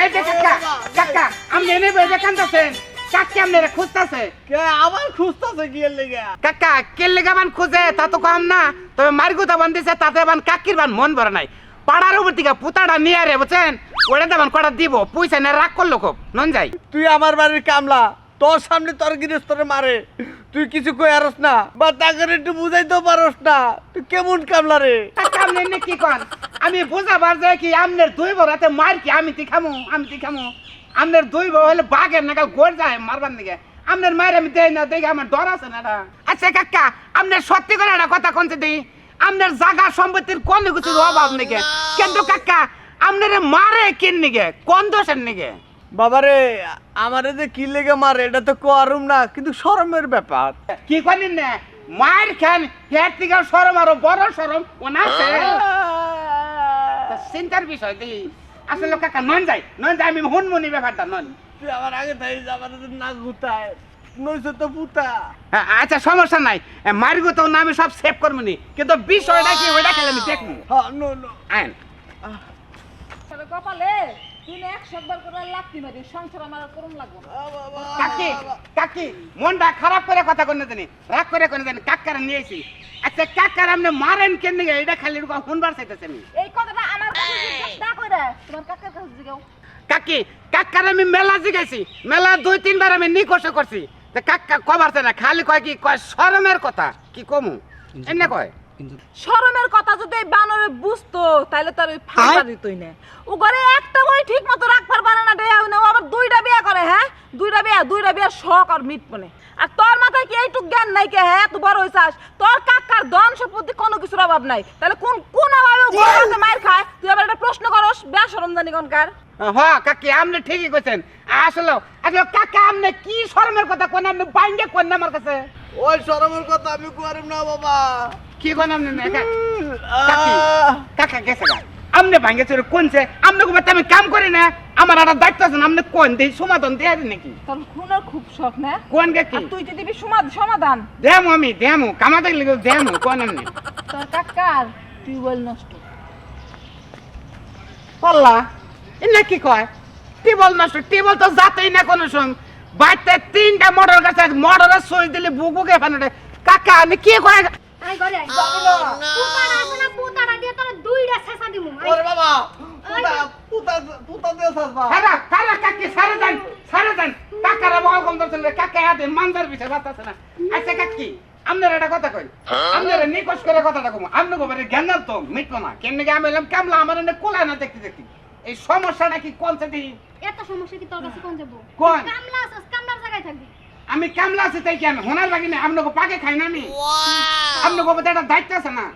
এই যে কাকা কাকা আপনি এনে বেজে কান্দাছেন কাকি আপনারে খুঁজতাছে কে আবার খুঁজতাছে কি এর লাগা কাকা কে লেগাবান খুঁজে তা তো কম না তবে মারগুতা বান্ধিছে তাতে বান কাকির বান মন ভরে নাই পাড়ার উপর থেকে পুতাটা নিয়ে রে বুঝছেন ওটা দেবান কটা দিব পয়সা না রাগ করলো খুব নন যাই তুই আমার বাড়ির কামলা তোর সামনে তোর গৃহস্থরে মারে তুই কিছু কই আরস না বা তাকে একটু বুঝাইতেও পারস না তুই কেমন কামলা রে কাকা আপনি এনে কি কন আমি বুঝাবার যায় কি আপনার দুই বউ রাতে মার কি আমি তি খামু আপনার দুই বউ হলে বাঘের নাগাল গোড় যায় মারবার নাকি আপনার মায়ের আমি দেই না দেখে আমার ডর আছে না আচ্ছা কাকা আপনার সত্যি করে একটা কথা কোনতে দিই আপনার জায়গা সম্পত্তির কোন কিছু অভাব নাকি কিন্তু কাকা আপনার মারে কিন নিগে কোন দোষের নিগে বাবারে আমারে যে কি লেগে মারে এটা তো কোয়ারুম না কিন্তু শরমের ব্যাপার কি করেন না মায়ের খান হের থেকে সরম আরো বড় সরম ও না আছে চিন্তার বিষয় দিই আসলে কাকা নন যাই আমি হুনমুনি ব্যাপারটা নন তুই আমার আগে তাই আমার না গুতায় নইছে তো পুতা আচ্ছা সমস্যা নাই মারগো তো না আমি সব সেভ করবো নি কিন্তু বিষয়টা কি ওইটা খেলে আমি দেখবো হ্যাঁ নো নো আইন কপালে তুই 100 বার করে লাফতি মারি সংসার আমার করুম লাগবে কাকি কাকি মনটা খারাপ করে কথা কোন জানি রাগ করে কোন জানি কাকার নিয়েছি আচ্ছা কাকার আপনি মারেন কেন নিগে এটা খালি শুনবার চাইতেছেন এই কথাটা আমার কাছে জিজ্ঞেস না কইরা তোমার কাকার কাছে জিগাও কাকি কাকার আমি মেলা জিগাইছি মেলা 2-3 বার আমি নিকোষ করছি যে কাকা কবারছে না খালি কয় কি কয় শরমের কথা কি কমু এনে কয় শরমের কথা যদি এই বানরে বুঝতো তাহলে তার ওই ফাঁকা দিতই না ও ঘরে একটা বই ঠিক মতো রাখবার পারে না দেয়া না ও আবার দুইটা বিয়া করে হ্যাঁ দুইটা বিয়া শখ আর মিট পনে আর তোর মাথায় কি এইটুক জ্ঞান নাই কে হ্যাঁ তুই বড় হইছাস তোর কাকার ধন সম্পত্তি কোনো কিছুর অভাব নাই তাহলে কোন অভাবে মায়ের খায় তুই আবার একটা প্রশ্ন করস বেয়া শরম জানি কোনকার হ্যাঁ কাকি আপনি ঠিকই কইছেন আসলে কাকা আপনি কি শরমের কথা কোন আপনি বাইন্ডে কোন আমার কাছে ওই শরমের কথা আমি কোয়ারুম না বাবা কি কোন আপনি কাকি কাকা গেছে গা আপনি ভাঙ্গে চলে কোনছে আপনি কোন আমি কাম করি না আমার একটা দায়িত্ব আছে আপনি কোন দেই সমাধান দেয়া নাকি তোর খুনের খুব শখ না কোন গে কি আর তুই যে দিবি সমাধান দেমু কামাতে লিখে দেমু কোন আপনি তোর কাকার টিউবওয়েল নষ্ট পাল্লা এনা কি কয় টিবল নষ্ট টিবল তো যাতেই না কোনো সঙ্গ বাইতে 3টা মোটর গাছে মোটরের সুইচ দিলে বুকুকে ফানড়ে কাকা আমি কি কয় আই ঘরে আই পুতারা আছে না পুতারা দিয়ে তোর দুইটা ছেঁচা দিমু ওরে বাবা পুতা দেছাস বা সারা কাকি সারা দেন কাকারা বল কম দর্শন কাকা হাতে মানদার বিষয় বাতাছে না আচ্ছা কাকি আপনার একটা কথা কই আপনারা নিকোষ করে কথাটা কম আপনি গোবরে জ্ঞান তো মিটলো না কেমনে আমি এলাম কামলা আমার এনে কোলা না দেখতে এই সমস্যাটা কি কোন থেকে এত সমস্যা কি তোর কাছে কোন যাব কোন কামলা আছে কামলার জায়গায় থাকবি আমি কামলা আছে তাই কি আমি হোনার লাগি না আপনাকে পাকে খাই না আমি আপনাকে গোবরে একটা দায়িত্ব আছে না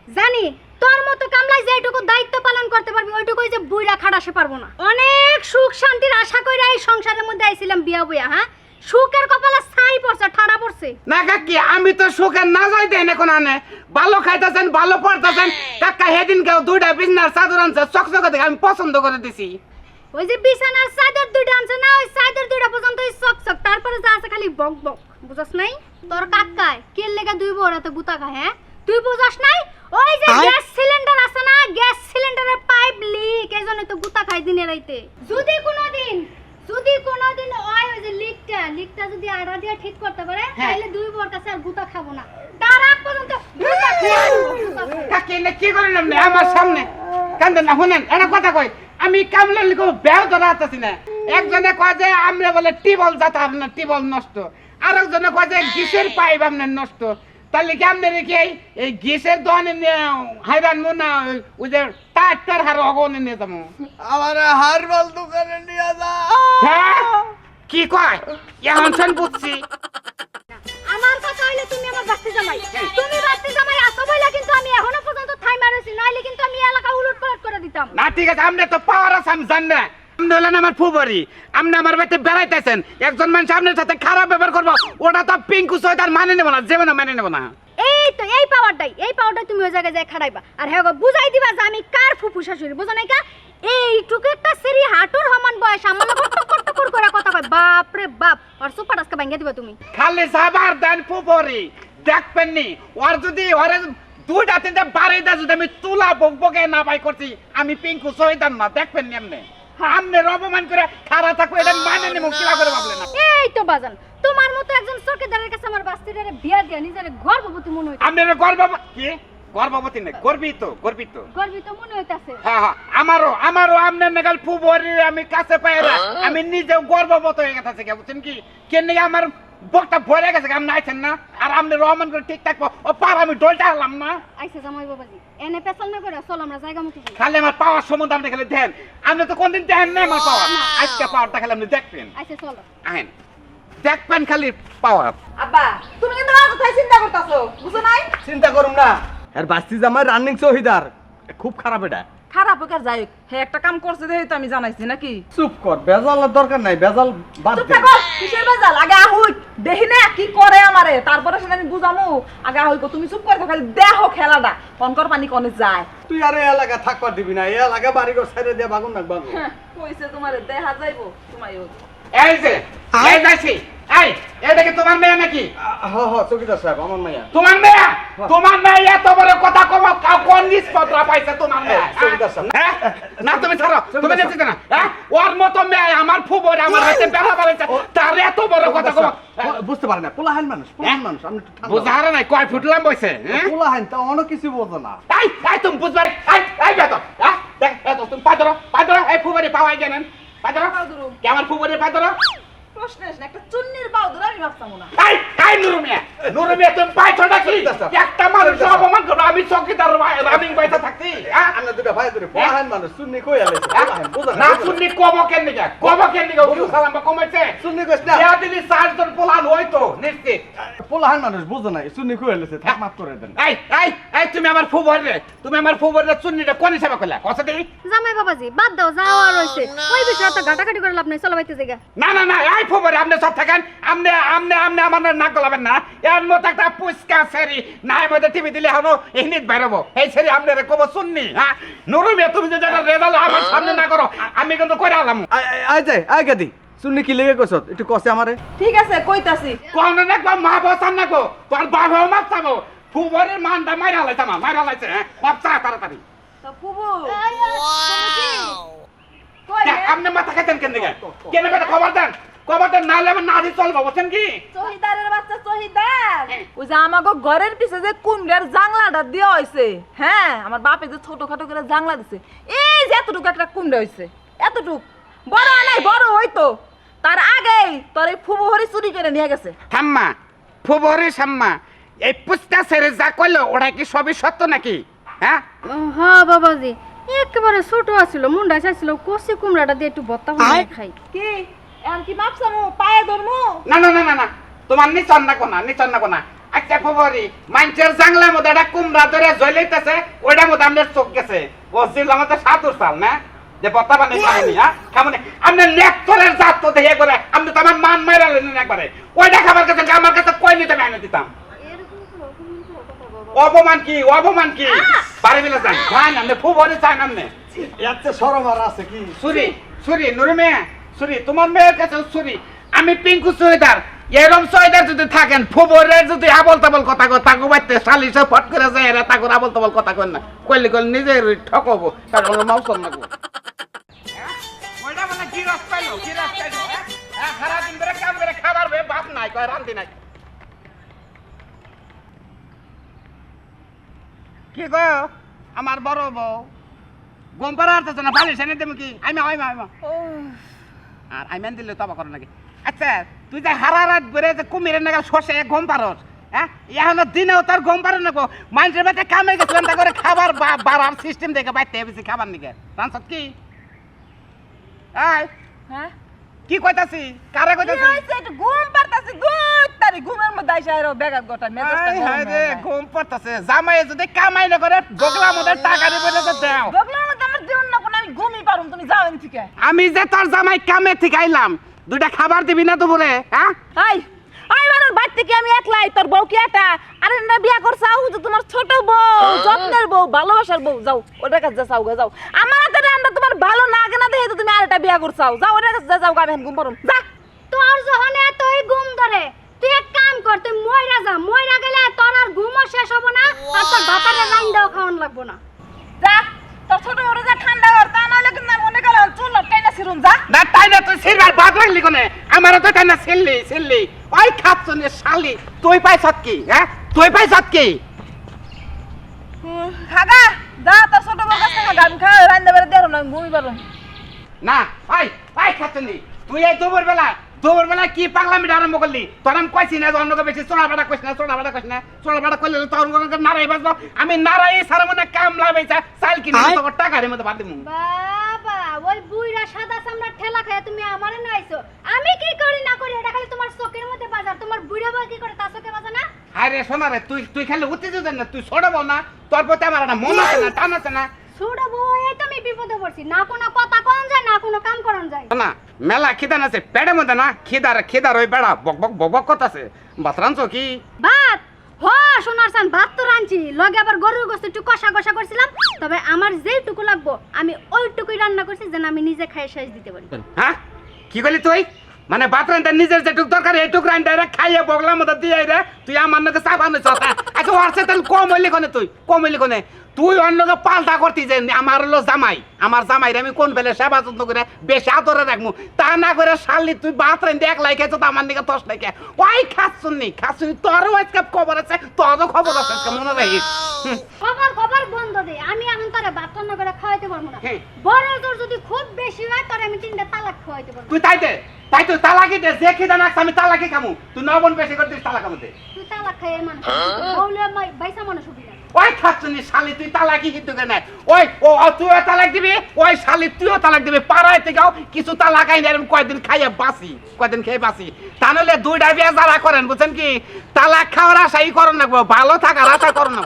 জানি তোর মতো কামলাই যেটুকু দায়িত্ব পালন করতে পারবি ওইটুকুই যে বুইরা খাড়াসে পারবো না অনেক সুখ শান্তির আশা কইরা এই সংসারের মধ্যে আইছিলাম বিয়া বইয়া হ্যাঁ সুখের কপালে ছাই পড়ছে ঠাড়া পড়ছে না কাকি আমি তো সুখের না যাই দেন এখন আনে ভালো খাইতেছেন ভালো পড়তেছেন কাকা হেদিন কেউ 2টা বিছনার চাদর আনছে চকচকে দেখে আমি পছন্দ করে দিছি ওই যে বিছানার চাদর দুইটা আনছে না ওই চাদর দুইটা পর্যন্ত চকচক তারপরে যা আছে খালি বক বক বুঝছ নাই তোর কাকায় কেল লেগা দুই বড়াতে গুতা খায় হ্যাঁ তুই বুঝছ নাই ওই যে গ্যাস সিলিন্ডার আছে না গ্যাস সিলিন্ডারের পাইপ লিক এইজন্য তো গুতা খায় দিনে রাইতে যদি কোনোদিন ওই যে লিকটা যদি আড়া দিয়া ঠিক করতে পারে তাহলে দুই বড় কাছে আর গুতা খাবো না তার আগ পর্যন্ত গুতা খাবো কাকি না কি করেন আপনি আমার সামনে কান্দে না শুনেন একটা কথা কই আমি কামলা লিখো বেও ধরা আছি না একজনে কয় যে আমরা বলে টিবল যাতা আপনার টিবল নষ্ট আরেকজনে কয় যে গ্যাসের পাইপ আপনার নষ্ট তাহলে কি আপনি কি এই গ্যাসের দোকানে হাইরান মুনা ওই যে টাটার হার অগনে নিয়ে যাবো আমার হারবাল দোকানে নিয়ে যা হ্যাঁ কি কয় এখন শুন বুঝছি আমার কথা হইলে তুমি আমার বাস্তি জামাই তুমি বাস্তি জামাই আসো বইলা কিন্তু আমি এখনো পর্যন্ত থাই মারছি নাইলে কিন্তু আমি এলাকা উলটপালট করে দিতাম না ঠিক আছে আপনি তো পাওয়ার আছে আমি জানি না আপনি হলেন আমার ফুবরি আপনি আমার বাড়িতে বেড়াইতেছেন একজন মানুষ আপনার সাথে খারাপ ব্যবহার করবো ওটা তো পিঙ্কু সৈতার মানে নেবো না জীবনে মানে নেবো না এই তো এই পাওয়ারটাই তুমি ওই জায়গায় যায় খাড়াইবা আর হ্যাঁ বুঝাই দিবা যে আমি কার ফুফু শাশুড়ি বুঝো নাই কা এইটুকু একটা সেরি হাঁটুর সমান বয়স আমার টক করে কথা কয় বাপ রে বাপ আর সুপার আজকে ভাঙিয়ে দিবা তুমি খালি সাবার দেন ফুবরি দেখবেন নি ওর যদি ওরে 2টা 3টা বাড়ি দা যদি আমি তুলা বকবকে না পাই করছি আমি পিঙ্কু সৈতার না দেখবেন নি আপনি আমনের অপমান করে খারাপ থাকবো এটা মানে নেব কিলা করে ভাবলেন না এই তো বাজান তোমার মতো একজন চৌকিদারের কাছে আমার বাস্তিটারে বিয়া দিয়া নিজের গর্ভবতী মনে হইতাছে আমনের গর্ভবতী কি গর্ভবতী না গর্বিত গর্বিত মনে হইতাছে হ্যাঁ হ্যাঁ আমারও আমনের নাগাল ফুবরি আমি কাছে পাইরা আমি নিজেও গর্ভবত হয়ে গেছে কে বুঝছেন কি কেন আমার বকটা ভরে গেছে আমি নাইছেন না আর আমনের রহমান করে ঠিক থাকবো ও পার আমি ডলটা হলাম না আইসা জামাই বাবাজি এনে পেছাল না করে চল আমরা জায়গা মতো যাই খালি আমার পাওয়ার সম্বন্ধে আপনি খালি দেন আপনি তো কোনদিন দেখেন না আমার পাওয়ার আজকে পাওয়ারটা খালি আপনি দেখবেন আইসা চলো আহেন দেখবেন খালি পাওয়ার আব্বা তুমি কিন্তু আমার কথাই চিন্তা করতেছো বুঝো নাই চিন্তা করুম না আর বাস্তি জামাই রানিং চৌকিদার খুব খারাপ এটা খারাপ হোক আর যাই হোক হে একটা কাম করছে দেখে তো আমি জানাইছি নাকি চুপ কর বেজালের দরকার নাই বেজাল বাদ চুপ দে থাকো কিসের বেজাল আগে আহুই দেখি না কি করে আমারে তারপরে সেটা আমি বুঝামু আগে আহুই গো তুমি চুপ করে থাকো খালি দেখো খেলাটা কনকর পানি কনে যায় তুই আর এই এলাকা থাকবার দিবি না এই এলাকা বাড়ি ঘর ছেড়ে দিয়ে বাগুন না বাগুন কইছে তোমারে দেখা যাইবো তোমায়ও এই যে এই যাইছি এই এটা কি তোমার মেয়ে নাকি চৌকিদার সাহেব আমার মাইয়া তোমার মেয়ে এত বড় কথা কম কোন নিষ্পত্র পাইছে তোমার মেয়ে চৌকিদার সাহেব হ্যাঁ? না তুমি ছাড়ো তুমি দেখতে না হ্যাঁ? ওর মতো মেয়ে আমার ফুবর আমার হাতে বেড়া বাড়াইছে তার এত বড় কথা কম বুঝতে পারে না পোলাহান মানুষ আমি একটু ঠান্ডা বুঝারে নাই কয় ফুটলাম বইছে হ্যাঁ পোলাহান তা অনেক কিছু বোঝো না এই তুমি বুঝবার এই বেতো হ্যাঁ দেখ এত তুমি পাদরা এই ফুবরে পাওয়াই জানেন পাদরা কি আমার ফুবরে পাদরা প্রশ্ন আসে না একটা চুন্নির পাও ধরে আমি ভাবতাম না এই নুরুমিয়া তুমি পাইছটা কি একটা মানুষ অপমান করো আমি চৌকিদার রানিং বাইতে থাকতি হ্যাঁ আমরা দুটো ভাই ধরে পোলাহান মানুষ শুননি কই আলাইছে পোলাহান বুঝো না শুননি কব কেন নিগা কি সালাম কমাইছে শুননি কইছ না ইয়া দিলি 4 জন পোলান হইতো নিশ্চিত পোলাহান মানুষ বুঝো না শুননি কই আলাইছে থাক মাফ করে দেন এই তুমি আমার ফুবরে চুন্নিটা কোন হিসাবে কইলা কথা দেই জামাই বাবাজি বাদ দাও যাওয়া রইছে ওই বিষয়ে তো গাটাগাটি করে লাভ নাই চলো বাইতে জায়গা না এই ফুবরে আপনি সব থাকেন আপনি আমার নাক গলাবেন না এর মতো একটা পুস্কা সেরি নাই মধ্যে টিভি দিলে হনো ইনিট বেরোবো এই সেরি আপনারে কব শুননি হ্যাঁ নুরুমিয়া তুমি যে জায়গা রেজাল্ট আমার সামনে না করো আমি কিন্তু করে আলাম আই যাই আই গাদি শুননি কি লেগে কইছ একটু কষে আমারে ঠিক আছে কইতাছি কোন না কো মা বসান না কো তোর বাবা মাপ চাবো ফুবরের মানটা মাইরা লাইছে হ্যাঁ মাপ চা তাড়াতাড়ি তো ফুবু আপনি মাথা খাইতেন কেন দিকে কেন কথা খবর দেন না লেবেন না দি চলবো বুঝছেন কি শহীদারের বাচ্চা শহীদার ওই যে আমাগো ঘরের পিছে যে কুন্ডের জাংলাটা দেওয়া হইছে হ্যাঁ আমার বাপে যে ছোটখাটো করে জাংলা দিছে এই যে এতটুকু একটা কুন্ডে হইছে এতটুক বড় নাই বড় হইতো তার আগেই তোর এই ফুবু হরি চুরি করে নিয়ে গেছে থাম্মা ফুবরে সাম্মা এই পুস্তা সেরে যা কইলো ওটা কি সবই সত্য নাকি হ্যাঁ হ্যাঁ বাবাজি একেবারে ছোট আছিল মুন্ডা চাইছিল কষি কুমড়াটা দিয়ে একটু ভর্তা বানাই খাই কি এমন কি মাপসামু পায়ে ধরমু না তোমার নিচন না কোনা আচ্ছা ফুবরি মাইন্সের জাংলা মধ্যে একটা কুমড়া ধরে জ্বলাইতেছে ওইটা মধ্যে আমাদের চোখ গেছে বসছিল আমাদের 7 সাল না যে বত্তা বানাই খাইনি হ্যাঁ কেমন আপনি নেকতরের জাত তো দেখে করে আপনি তো আমার মান মাইরা লেন একবারে ওইটা খাবার কাছে আমার কাছে কই নিতে আমি দিতাম অপমান কি পারে বিলে যান আপনি ফুবরি চান আপনি এত শরম আর আছে কি সুরি নুরু মেয়ে সুরি তোমার মেয়ের কাছে সুরি আমি পিঙ্কু চৌকিদার এরকম চৌকিদার যদি থাকেন ফুবরের যদি আবল তাবল কথা কয় তাকে বাইতে সালিশে ফট করে যায় এরা তাকে আবল তাবল কথা কয় না কইলে নিজে ঠকবো কারণ ওর মাউস না ওইটা মানে কি রাস্তা হ্যাঁ সারা দিন ধরে কাম করে খাবার বে বাপ নাই কয় রান্দি নাই কি গো আমার বড় বউ গম পারা আসতেছে না বালিশ এনে দেবো কি আমি আর আইমান দিলে তবা করো নাকি আচ্ছা তুই যে হারা রাত বেড়ে যে কুমিরের নাগাল শসে গম পারস হ্যাঁ এখন দিনেও তার গম পারো না গো মানুষের বাড়িতে কামে গেছিলাম তা করে খাবার বাড়ার সিস্টেম দেখে বাইতে বেশি খাবার নিকে রানসত কি হ্যাঁ কি কইতাছি কারে কইতাছি একটু ঘুম পারতাছি গুড তারি ঘুমের মধ্যে আইসা আরো বেগাত গোটা মেজাজটা হায় রে ঘুম পারতাছে জামাই যদি কামাই না করে বগলা মধ্যে টাকা দিবে না তো দাও বগলার মধ্যে আমার জীবন না কোনো আমি ঘুমই পারুম তুমি যাও এন থেকে আমি যে তোর জামাই কামে থেকে আইলাম দুইটা খাবার দিবি না তো বলে হ্যাঁ আই মানুষ বাড়ি থেকে আমি একলাই তোর বউ কি এটা আরে না বিয়া করছাও যে তোমার ছোট বউ যত্নের বউ ভালোবাসার বউ যাও ওটার কাছে যাও যাও আমার হাতে রান্না তোমার ভালো লাগে না দেখে তো তুমি আরেকটা বিয়া করছাও যাও ওটার কাছে যাও আমি ঘুম পারুম যা তোর যখন এতই ঘুম ধরে তুই এক কাম কর তুই মইরা গেলে তোর আর ঘুমও শেষ হবো না আর তোর ভাতারে রান্দাও খাওয়ান লাগবো না যা তোর ছোট বড় যা ঠান্ডা কর তা নাহলে কিন্তু মনে করো চুল টাইনা ছিরুন যা না তাই না তুই সিরবার বাদ রাখলি কোনে আমারও তো তাই না ছেললি ওই খাচ্ছনে শালি তুই পাইছত কি হ্যাঁ তুই পাইছত কি খাগা যা তোর ছোট বউ কাছে গান খা রান্না বেড়ে দেরম না ঘুমি পারো না ওই খাচ্ছনি তুই এই দুপুরবেলা কি পাগলামি আরম্ভ করলি তোর আমি কইছি না অন্যকে বেশি চোরাবাটা কইস না করলে তোর নারাই বাজবো আমি নারাই সারা মনে কামলা বেচা চাল কিনে তোর টাকার মধ্যে বাদ দিমু বাবা ওই বুইরা সাদা চামড়া ঠেলা খায় তুমি আমারে নাইছো আমি কি করি না করি এটা খালি তোমার চোখের মধ্যে বাজার তোমার বুইরা বউ কি করে তার চোখে বাজা না আরে শোনা রে তুই খালি উত্তেজিত না তুই ছোট বল না তোর প্রতি আমার একটা মন আছে না টান আছে না ছোট বউ এই তো আমি বিপদে পড়ছি না কোনো কথা কোন যায় না কোনো কাম করন যায় না মেলা খিদা আছে পেটের মধ্যে না খিদার ওই বেড়া বক করতেছে ভাত রাঁধছো কি ভাত হ সোনার সান ভাত তো রাঁধছি লগে আবার গরুর গোশত একটু কষা করছিলাম তবে আমার যেটুকু লাগবো আমি ওইটুকুই রান্না করছি যেন আমি নিজে খাই শেষ দিতে পারি হ্যাঁ কি করলি তুই মানে ভাত রান্না নিজের যেটুক দরকার এইটুক রান্না খাইয়ে বগলার মধ্যে দিয়ে রে তুই আমার নাকি চা বানাইছ আচ্ছা ওর সাথে কম হইলি কোনে তুই অন্যকে পাল্টা করতি যে আমার হলো আমার জামাই রে আমি কোন বেলে সেবা যত্ন করে বেশি আদরে রাখবো তা না করে শালি তুই ভাত রান্না এক লাইকে তো আমার দিকে তস লাইকে ওই খাচ্ছুনি তোরও আজকে খবর আছে তোরও খবর আছে আজকে মনে রাখিস খবর বন্ধ দে আমি এখন তোরে ভাত রান্না করে খাওয়াইতে পারবো না হ্যাঁ। বড় তোর যদি খুব বেশি হয় তোরে আমি 3টা তালাক খাওয়াইতে পারবো তুই তাই তুই তালাকি দে যে খিদা নাকছ আমি তালাকি খামু তুই নবন বেশি করে দিস তালাক খামু দে তুই তালাক খাইয়ে মানুষ বউলে বাইসা মানুষ হবি না ওই খাচ্ছনি শালি তুই তালাকি কিন্তু কেন ওই তুইও তালাক দিবি ওই শালি তুইও তালাক দিবি পাড়ায় থেকেও কিছু তালাক আইন এরকম কয়দিন খেয়ে বাসি তা নাহলে দুইটা বিয়ে যারা করেন বুঝছেন কি তালাক খাওয়ার আশাই করেন না ভালো থাকার আশা করেন না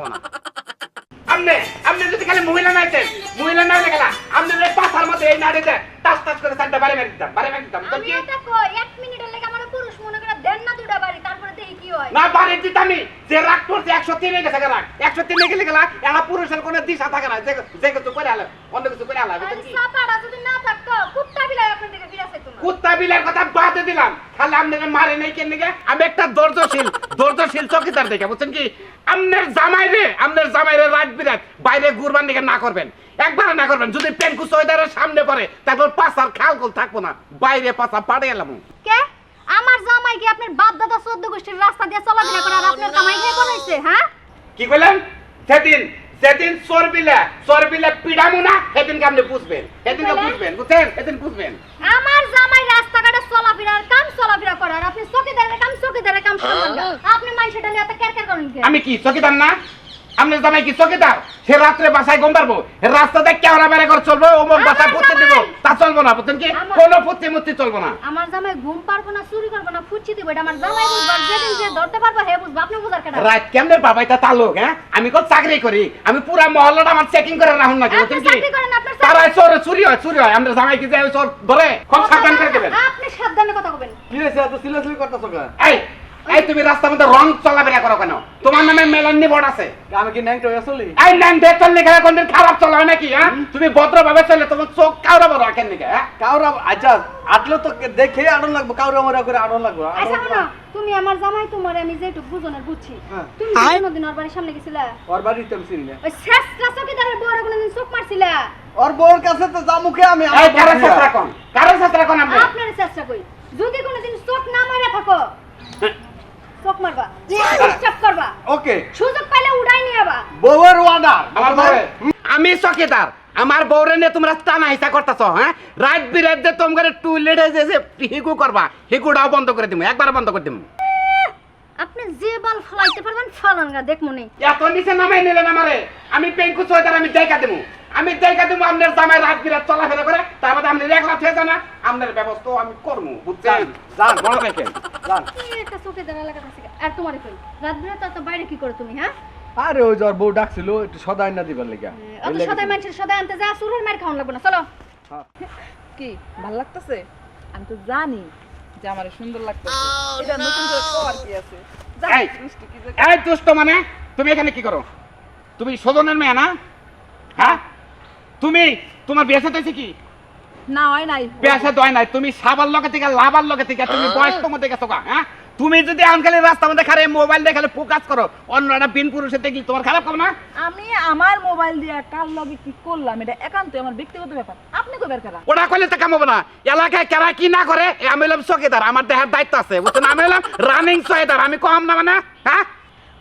আপনি যদি খালি মহিলা না গেলা আপনি পাশার মধ্যে এই নাড়িতে টাস করে চারটা বাড়ি মারি দিতাম আমি এটা কই 1 মিনিটের লাগি আমার পুরুষ মনে করে দেন না দুটা বাড়ি তারপরে দেখি কি হয় না বাড়ি দিতামই যে রাগ করছে 103 এ গেছে রাগ 103 এ গেলা এরা পুরুষের কোনো দিশা থাকে না যে কিছু করে আলো অন্য কিছু করে আলো আর সাপাড়া যদি না থাকতো কুত্তা বিলাই আপনার দিকে ফিরাছে তোমার কুত্তা বিলের কথা বাদে দিলাম খালি আপনাকে মারে নাই কেন নাকি আমি একটা ধৈর্যশীল চকিদার দেখে বুঝছেন কি আপনার জামাইরে রাত বিরাত বাইরে ঘুরবার দিকে না করবেন একবার না করবেন যদি পেনকুচ ওইদারের সামনে পড়ে তারপর পাছার খালকল থাকবো না বাইরে পাছা পাড়ে এলাম কে আমার জামাই কি আপনার বাপ দাদা 14 গোষ্ঠীর রাস্তা দিয়ে চলাফেরা করে আর আপনার জামাই কে বানাইছে হ্যাঁ কি কইলেন সেদিন সরবিলা পিড়ামু না সেদিনকে আপনি বুঝবেন সেদিন বুঝবেন আমার জামাই রাস্তাঘাটে চলাফেরা করে আর আপনি চকিদারের কাম শুরু আপনি মাইসেটা নিয়ে এত কেরকের করেন কি আমি কি চকিদার না আপনার জামাই কি চকিদার সে রাত্রে বাসায় ঘুম পারবো রাস্তাতে কেওড়া বেড়া করে চলবো ওমর বাসায় ফুটতে দিব তা চলবো না বুঝছেন কি কোনো ফুটতে চলবো না আমার জামাই ঘুম পারবো না চুরি করবো না ফুটছি দিব এটা আমার জামাই বুঝবা যেদিন যে ধরতে পারবো হে বুঝবা আপনি বুঝার কেন রাত কেমনে বাবাই তা তালুক হ্যাঁ আমি কোন চাকরি করি আমি পুরা মহল্লাটা আমার চেকিং করে রাখুন না বুঝছেন কি চাকরি করেন আপনার তারা চুরি হয় আমরা জামাই কি যায় চোর ধরে খুব সাবধান করে দেবেন আপনি সাবধানে কথা বলবেন কি হয়েছে এত সিরিয়াসলি করতেছো কেন? এই তুমি রাস্তার মধ্যে রং চলাফেরা করো কেন তোমার নামে মেলান্নি বোর্ড আছে আমি কি ন্যাংটো আসলি? এই নাম দিয়ে চললে খেলা কোনদিন খারাপ চলা হয় নাকি হ্যাঁ তুমি ভদ্রভাবে চললে তোমার চোখ কাউরা বড় রাখেন নাকি হ্যাঁ কাউরা আচ্ছা আটলে তো দেখে আনন্দ লাগবো, কাউরা মরা করে আনন্দ লাগবো। আচ্ছা না তুমি আমার জামাই তোমারে আমি যেটুকু বুঝনের বুঝছি হ্যাঁ। তুমি কোনদিন ওর বাড়ির সামনে গেছিলা ওর বাড়িতে আমি চিনি না। ওই শেষটা চকিদারের বড় কোনদিন চোখ মারছিলা ওর বউর কাছে তো জামুকে আমি এই কারো সাথে কোন আপনি আপনার চেষ্টা কই যদি কোনদিন চোখ না মারা থাকো চোখ মারবা ডিস্টার্ব করবা ওকে সুযোগ পাইলে উড়াই নিয়ে আবা বউয়ের ওয়ার্ডার আমার বউরে আমি চকিদার আমার বউরে নিয়ে তোমরা টানা হিসা করতেছ হ্যাঁ রাত বিরাত যে তোমার টুইলেটে যে হিগু করবা হিগুটাও বন্ধ করে দিমু একবার বন্ধ করে দিমু আপনি যে বল ফলাইতে পারবেন ফলানগা দেখমুনি এত নিচে নামাই নিলেন আমারে আমি পেঙ্কু চয়দার আমি দেখা দিমু আপনার জামাই রাত বিরাত চলাফেরা করে তার মধ্যে আপনি একলা থেকে জানা আপনার ব্যবস্থা আমি করবো বুঝছেন যান বড় দেখেন যান একটা চকিদার এলাকা আছে আর তোমারে কই রাত বিরাত তো বাইরে কি করো তুমি হ্যাঁ আরে ওই যার বউ ডাকছিল একটু সদাই না দিবার লাগা। অত সদাই মানুষের সদাই আনতে যা সুরের মার খাওয়ান লাগবে না চলো কি ভাল লাগতেছে আমি তো জানি যে আমার সুন্দর লাগতেছে এটা নতুন করে খাওয়ার কি আছে যা, এই, দুষ্টু কি যে এই দুষ্ট মানে তুমি এখানে কি করো তুমি সজনের মেয়ে না হ্যাঁ তুমি তোমার বিয়ে সাথে কি না হয় নাই পেশা দয় নাই তুমি সাবার লগে থেকে লাভার লগে থেকে তুমি বয়স্ক মধ্যে গেছো গা হ্যাঁ তুমি যদি আনকালে রাস্তার মধ্যে খারে মোবাইল দেখালে ফোকাস করো অন্যরা বিন পুরুষের দেখি তোমার খারাপ হবে না আমি আমার মোবাইল দিয়ে কার লগে কি করলাম এটা একান্তই আমার ব্যক্তিগত ব্যাপার আপনি কইবার কেন ওটা কইলে তো কাম হবে না এলাকায় কারা কি না করে আমি হলাম চৌকিদার আমার দেহার দায়িত্ব আছে বুঝছেন আমি হলাম রানিং চৌকিদার আমি কম না মানে হ্যাঁ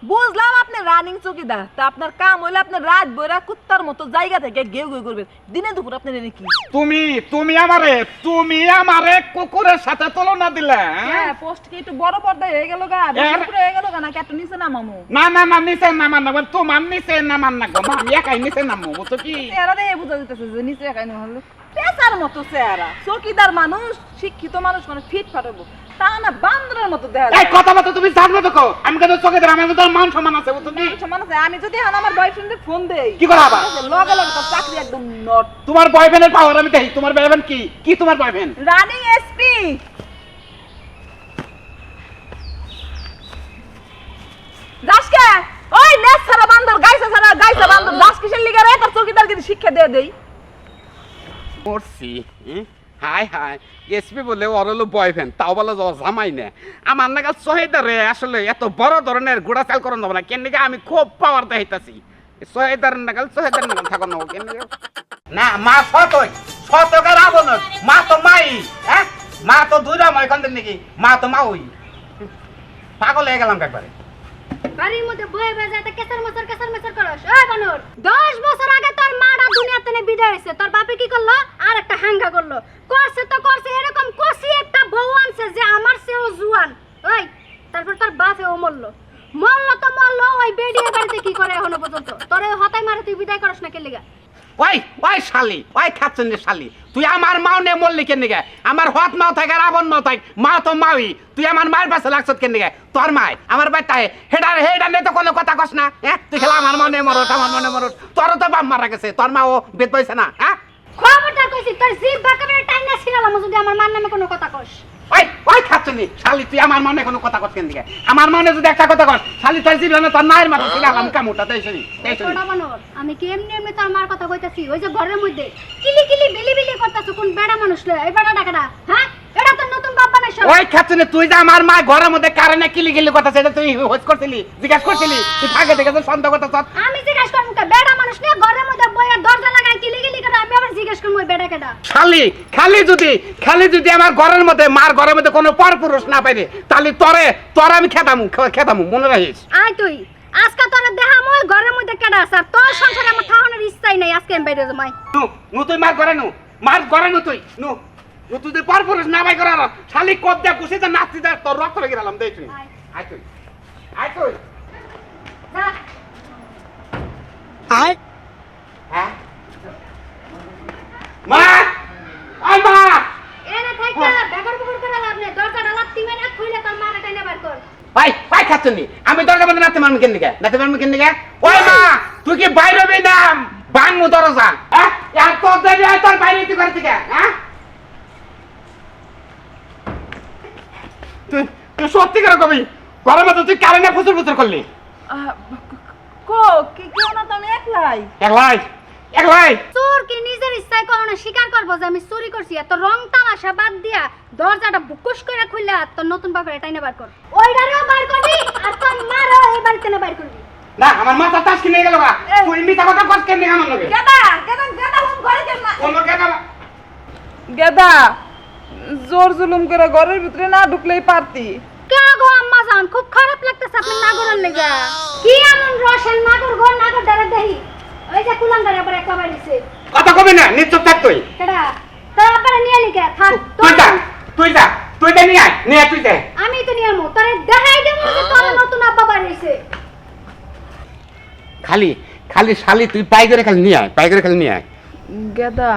বুঝলাম আপনি রানিং চৌকিদার তা আপনার কাম হইলে আপনি রাত বইরা কুত্তার মতো জায়গা থেকে গেউ গেউ করবেন দিনে দুপুর আপনি এনে কি তুমি আমারে কুকুরের সাথে তুলনা দিলে হ্যাঁ পোস্ট কি একটু বড় পর্দায় হয়ে গেল গা এর- উপরে হয়ে গেল গা নাকি একটু নিচে নামামু না নিচে নামান না তোমার নিচে নামান না গো আমি একাই নিচে নামবো বুঝছো কি চেহারা দেখে বুঝা যেতেছে যে নিচে একাই হলো পেশার মতো চেহারা চৌকিদার মানুষ শিক্ষিত মানুষ মানে ফিট ফাটাবো তা না বান্দরের মতো দেখা এই কথা মতো তুমি জানবে তো কো আমি কেন চৌকিদার আমার তো মান সম্মান আছে বুঝছো কি সমান আছে আমি যদি এখন আমার বয়ফ্রেন্ডে ফোন দেই কি করে আবার? লগে লগে তার চাকরি একদম নট তোমার বয়ফ্রেন্ডের পাওয়ার আমি দেখি তোমার বয়ফ্রেন্ড কি তোমার বয়ফ্রেন্ড রানিং এসপি দাসকে ওই নেস সারা বান্দর গাইসা বান্দর দাস কিসের লিগা রে তার চৌকিদারকে শিক্ষা দিয়ে দেই মরছি হাই এসপি বলে ওর হলো বয়ফ্রেন্ড তাও বলে জামাই না আমার নাগাল শহীদারে আসলে এত বড় ধরনের গোড়া চাল করন যাবো না কেন নাকি আমি খুব পাওয়ার দেখাইতাছি শহীদার নাগাল থাকো না কেন না মা শতকের আবন মা তো মাই হ্যাঁ মা তো দুইটা মাই কান্দ নাকি মা তো মা ওই পাগল হয়ে গেলাম একবারে বাড়ির মধ্যে বয়ে বয়ে যাতে কেসার মেসার করস ওই বানর 10 বছর আগে তোর মারা দুনিয়াতে নে বিদায় হইছে তোর বাপে কি করলো আর একটা হাঙ্গা করলো করছে এরকম কষি একটা বউ আনছে যে আমার সেও জুয়ান ওই তারপর তোর বাপে ও মরলো ওই বেডিয়ে বাড়িতে কি করে এখনো পর্যন্ত তোরে হতাই মারে তুই বিদায় করস না কে লিগা ওই শালি ওই খাচ্ছেন শালি তুই আমার মাও নে মরলি কেন নিগে আমার হত মাও থাকে রাবণ মাও থাকে মা তো মাউই তুই আমার মায়ের পাশে লাগছত কেন নিগে তোর মায় আমার বাচ্চায় হেডা নেই তো কোনো কথা কস না হ্যাঁ তুই খেলা আমার মনে মরত তোর তো বাপ মারা গেছে তোর মাও বেদ পাইছে না হ্যাঁ খবরদার কইছি তোর জিভ বাঁকাবে টাইনা ছিড়ালাম যদি আমার মার নামে কোনো কথা কস ওই খাচ্ছনি শালি তুই আমার মনে কোনো কথা কস কেন নিগে আমার মনে যদি একটা কথা কস শালি তোর জীবন তোর নায়ের মাথা ছিলাম কামুটা তাই শুনি ছোট বানর আমি কি এমনি তোর মার কথা কইতাছি ওই যে ঘরের মধ্যে কিলি বিলি করতাছ কোন বেড়া মানুষ লয় এই বেড়া ডাকাটা হ্যাঁ এটা তো নতুন বাপ বানাইছ ওই খাচ্ছনি তুই যে আমার মা ঘরের মধ্যে কারণে কিলি কথা সেটা তুই হোস করছিলি জিজ্ঞাসা করছিলি তুই থাকে দেখে তো সন্দেহ করতে আমি জিজ্ঞাসা করব কে বেড়া মানুষ নিয়ে ঘরের মধ্যে বইয়া দরজা লাগায় কিলি করে আমি আবার জিজ্ঞাসা করব ওই বেড়া কেডা খালি যদি আমার ঘরের মধ্যে মার ঘরের মধ্যে কোনো পরপুরুষ না পাইরে তাহলে তোর আমি খেতামু মনে রাখিস আয় তুই আজকে তোর দেখাম ওই ঘরের মধ্যে কেডা আছে আর তোর সংসারে আমার থাকানোর ইচ্ছাই নাই আজকে আমি বাইরে যাই নু তুই মার ঘরে নু তুই তুই পরপুরুষ না পাই করার শালি কব দে কুছিতে নাচি দে তোর রক্ত লেগে গেলাম দেখ তুই আয় তুই যা আয় হ্যাঁ মা এনে থাইকা বেগর বগর করে লাভ নেই দরজাটা লাত্তি মেরে খুইলে তোর মারে টাইনা বার কর ভাই খাচ্ছনি আমি দরজা বন্ধ নাতে মারমু কেন দিকে ওই মা তুই কি বাইরে হবি না ভাঙমু দরজা হ্যাঁ আর তোর দেবি তোর বাইরে তুই করে থেকে হ্যাঁ তুই সত্যি করে কবি ঘরের মধ্যে তুই কারেন্টে ফুসুর করলি কি কেউ না তো আমি একলাই চোর কি নিজের ইচ্ছায় করোনা স্বীকার করবো যে আমি চুরি করছি এত রং তামাশা বাদ দিয়া দরজাটা বুকুশ করে খুললে তোর নতুন বাপের টাইনে বার কর ওইটারেও বার করবি আর তোর মারও এই বাড়িতে না বার করবি না আমার মাথা টাস কিনে গেল গা তুই মিথ্যা কথা কস কেন আমার লগে গেদা ফোন করে কেন না কোন কেন গেদা জোর জুলুম করে ঘরের ভিতরে না ঢুকলেই পারতি কে গো আম্মা জান খুব খারাপ লাগতেছে আপনি নাগরের লেগা কি এমন রসেল নাগর ধরে দেহি ওই যে কুলাঙ্গারে আবার একটা বাড়িছে কথা কবি না নিশ্চুপ থাক তুই কেডা তোর আপারে নিয়ে লিখে থাক তুই যা নিয়ে আয় তুই যা আমি তো নিয়ে আমো তোরে দেখাই দেবো যে তোর নতুন আব্বা বাড়িছে খালি শালি তুই পাই করে খালি নিয়ে আয় গেদা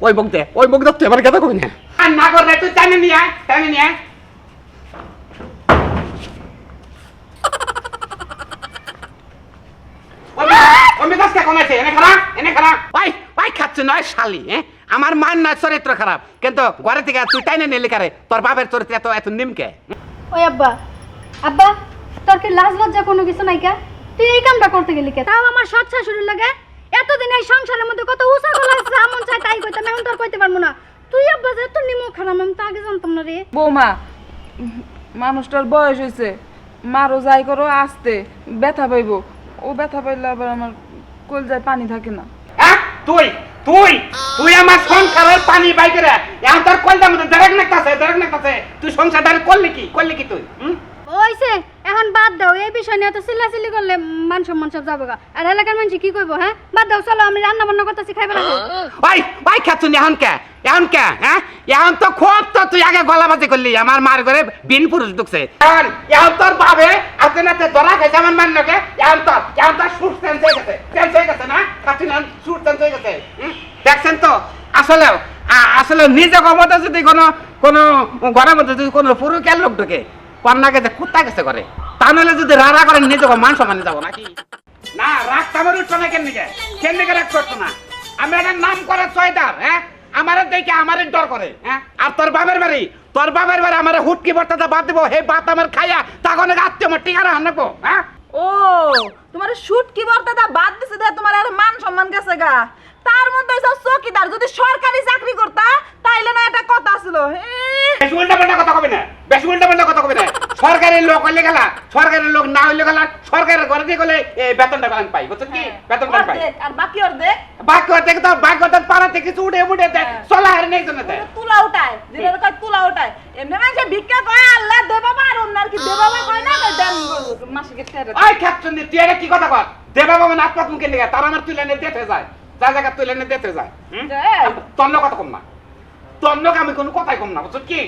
ওই বকতে তুই এবার কথা কবি না আর নাগর রে তুই টাইনে নিয়ে আয় আমার মান না চরিত্র খারাপ কিন্তু ঘরে থেকে তুই টাইনে নিলি কারে তোর বাপের চরিত্র এত নিমকে ওই আব্বা তোর কি লাজ লজ্জা কোনো কিছু নাই কা তুই এই কামটা করতে গেলি কে তাও আমার সৎ শাশুড়ির লাগে এতদিন এই সংসারের মধ্যে কত উঁচা গলা আছে আমন চাই তাই কইতাম এখন তোর কইতে পারবো না তুই আব্বা যে তোর নিমো খারাপ আমি তো আগে জানতাম না রে। বৌমা মানুষটার বয়স হয়েছে, মারো যাই করো আস্তে, ব্যথা পাইব। ও ব্যথা পাইলে আবার আমার কলজায় পানি থাকে না। হ্যাঁ তুই তুই তুই আমার সংসারের পানি বাই করে এখন তোর কলজার মধ্যে দেরেক নাকতাছে তুই সংসারদারি করলি কি তুই ওইছে এখন বাদ দাও, এই বিষয় নিয়ে তো চিল্লাচিল্লি করলে মান সম্মান সব যাবো গা। আর এলাকার মানুষ কি কইবো? হ্যাঁ বাদ দাও, চলো আমি রান্না বান্না করতেছি, খাইবে না? ভাই খাচ্ছুনি এখন কে হ্যাঁ এখন তো খুব তো তুই আগে গলাবাজি করলি আমার মার ঘরে বিন পুরুষ ঢুকছে এখন তোর বাবে আতে নাতে ধরা খাইছে আমার মান্যকে এখন তোর সুর চেঞ্জ হয়ে গেছে না খাচ্ছুনি এখন সুর চেঞ্জ হয়ে গেছে দেখছেন তো আসলে নিজে ক্ষমতা যদি কোনো ঘরের মধ্যে যদি কোনো পুরুষের লোক ঢুকে কন্যা গেছে কুত্তা গেছে করে তা নাহলে যদি রাড়া করে নিজেকে মান সম্মানে যাবো নাকি না রাখতে আমার উঠছো না কেন রাখতে পারতো না আমি একটা নাম করে ছয়দার হ্যাঁ আমার দেখে আমার ডর করে হ্যাঁ আর তোর বাবার বাড়ি আমার হুটকি বর্তাটা বাদ দিব হে বাত আমার খাইয়া তখন আত্মীয় আমার টিকারা আনবো হ্যাঁ ও তোমার শুট কি বলতে দা বাদ দিছে দে, তোমার আর মান সম্মান গেছে গা। তার মধ্যে সব চকিদার যদি সরকারি চাকরি করতা তাইলে না এটা কথা ছিল। বেশি উল্টাপাল্টা কথা কবি না সরকারের লোক হইলে গেলা সরকারের লোক না হইলে গেলা সরকারের ঘরে দিয়ে গেলে বেতনটা আমি পাই বুঝছেন কি বেতনটা পাই আর বাকি অর্ধেক তো বাকি পাড়া থেকে উঠে দেয় চলা হারে নেই জন্য দেয় তুলা উঠায়, যেটা কয় তুলা উঠায়। এমনি মানুষে ভিক্ষা কয় আল্লাহ দে বাবা, আর অন্য আর কি দে বাবা কয় না, দেন মাসিকে ছেড়ে। ওই খাচ্ছুন তুই এটা কি কথা কর দে বাবা মানে আত্মাত মুখে লেগে তার আমার তুলে এনে দিতে যায় যা জায়গা তুলে এনে দিতে যায় তন্ন কথা কম না তন্ন আমি কোনো কথাই কম না বুঝছো কি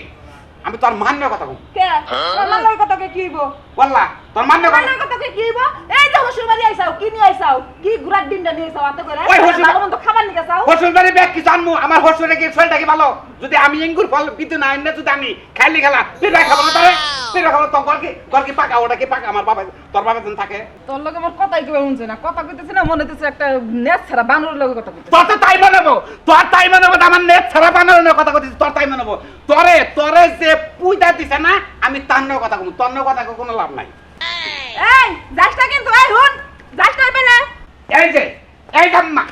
আমি তোর মান্য কথা কম কে তোর মান্যর কথাকে কি হইব? বললা তোর মান্য মান্যর কথাকে কি হইব? এই যে হসুর বাড়ি আইছাও, কি নিয়ে আইছাও? কি ঘোড়ার ডিমটা নিয়ে আইছাও আতে করে? ওই হসুর ভালো মন্দ খাবার নিয়ে আইছাও? হসুর বাড়ি ব্যাগ কি জানমু আমার হসুরে কি শরীরটা কি ভালো যদি আমি ইঙ্গুর ফল বিদ্যুৎ না এনে যদি আমি খাইলি খেলা তুই রাই খাবো না তারে তুই খাবো তো ঘর কি পাকা ওটা কি পাকা আমার বাবা তোর বাবা যেন থাকে তোর লগে আমার কথাই কেউ শুনছে না, কথা কইতেছে না মনে হইতেছে একটা নেট ছাড়া বানরের লগে কথা কইতেছে। তোর তো তাই বানাবো আমার নেট ছাড়া বানানোর কথা কইছিস তোর তাই বানাবো তোরে যে পুইদা দিছে না আমি তান্ন কথা কম তন্ন কথা কোনো লাভ নাই এই যাসটা কিন্তু এই হুন যাসটা হইবে না। এই ধাম্মা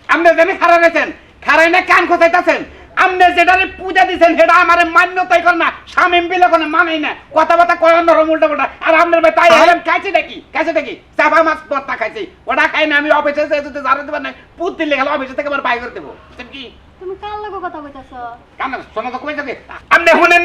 আপনি জানি খারাপ হয়েছেন খারাই না কান খোঁচাইতেছেন আপনি যেটারে পূজা দিচ্ছেন সেটা আমার মান্যতাই করে না স্বামী বিলে কোনো মানেই না কথাবার্তা কয় নরম উল্টা পাল্টা আর আপনার ভাই তাই হলাম খাইছি নাকি চাপা মাছ ভর্তা খাইছি ওটা খাই না আমি অফিসে যদি জানো দেবার নাই পুত দিলে গেলে অফিসে থেকে আমার বাই করে দেবো কি তুমি কার লগে কথা কইতাছ? কান শোনো তো কই যাবে আপনি শুনেন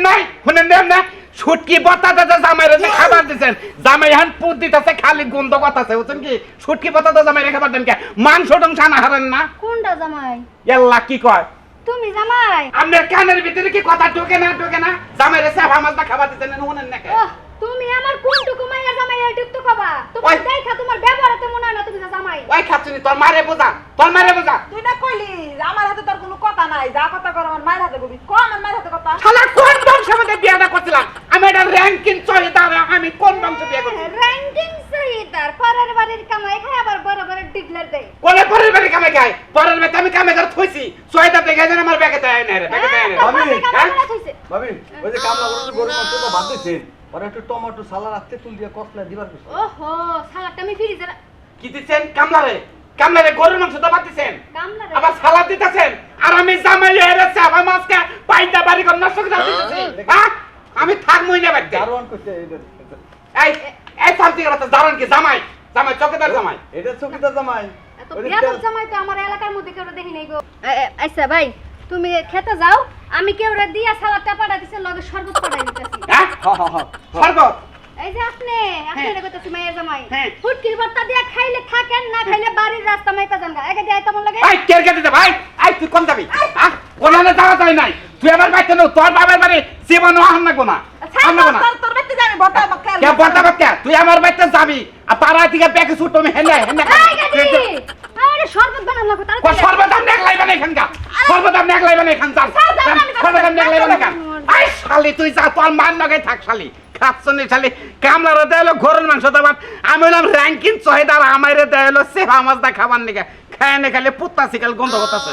না শুটকি বতাতে জামাইরে যে খাবার দিছেন জামাই হান পুত দিতেছে খালি গন্ধ কথাছে বুঝছেন কি শুটকি বতাতে জামাইরে খাবার দেন কে মাংস টংস না হারেন না কোনটা জামাই? এল্লা কি কয় তুমি জামাই? আপনার কানের ভিতরে কি কথা ঢোকে না জামাইরে সাফা মাছটা খাবার দিতেন না শুনেন না কে তুমি আমার কোনটুকু মাইয়া জামাই এটুকু কবা? তোমার দেখা তোমার ব্যবহারতে মনে হয় না তুমি জামাই। ওই খাচ্ছনি তোর মারে বোঝা তুই না কইলি আমার হাতে তোর কোনো কথা নাই, যা কথা কর আমার মায়ের হাতে কবি। ক আমার মায়ের হাতে কথা। শালা কোন বংশের মধ্যে বিয়েটা করছিলাম আমি এটা র‍্যাঙ্কিং চহিদা আমি কোন বংশে বিয়ে করছি র‍্যাঙ্কিং সহিদার পরের বাড়ির কামাই খায় আবার বড় বড় ডিগলার দেয়। কোনে পরের বাড়ি কামাই খায় পরের বাড়ি আমি কামাই করে থইছি চহিদা দেখে যেন আমার ব্যাগে দেয় না রে ব্যাগে দেয় না ভাবি ওই যে কামলা করতে গরু মাংস তো বাদ দিছেন আর একটু টমেটো সালাদ আস্তে তুল দিয়ে কসলা দিবার কিছু ওহো সালাদটা আমি ফ্রিজে কি দিছেন কামলারে গরুর মাংস তো বাদ দিছেন কামলা আবার সালাদ দিতেছেন আর আমি জামাই এরে চাপা মাছকে পাইতা বাড়ি করে নষ্ট করে দিতেছি হ্যাঁ আমি থাকমই না বাড়িতে দারোয়ান কইতে এই সামতি কথা দারুন কি জামাই চৌকিদার জামাই এটা চকিদার জামাই এত বিয়াদব জামাই তো আমার এলাকার মধ্যে কেউ দেখি নাই গো। আচ্ছা ভাই তুমি খেতে যাও আমি কেউরে দিয়া সালাদটা পাঠা দিছে লগে শরবত পাঠাই দিতেছি। হ্যাঁ শরবত এই যে আপনি এটা কইতাছি মায়ের জামাই হ্যাঁ। ফুটকির ভর্তা দিয়া খাইলে থাকেন না খাইলে বাড়ির রাস্তা মাইপা যান গা একে দিয়া তেমন লাগে। ভাই কেরকে দিতে ভাই তুই কোন যাবি কোনানে যাওয়া যায় নাই তুই আমার বাইতে নো তোর বাবার বাড়ি জীবন আহন না কোনা তোর বাইতে যাবি বতা বক্কা। কে বলতা বক্কা তুই আমার বাইতে যাবি আর পাড়া থেকে ব্যাগে ছুট তুমি হেলে এই গাদি আরে শরবত বানান লাগো তার সর্বদাম নেকলাই বানাই খানকা সর্বদাম নেকলাই বানাই খান যান সর্বদাম নেকলাই বানাই খান আই শালি তুই যা তোর মান নগে থাক শালি খাচ্ছনি শালি কামলার দেয়লো গরুর মাংস দাবার আমি হলাম র‍্যাঙ্কিং চহিদার আমারে দেয়লো সেবা মাছটা খাবার নিকে খায় না খালি পুত্তা শিকাল গন্ধ হতাছে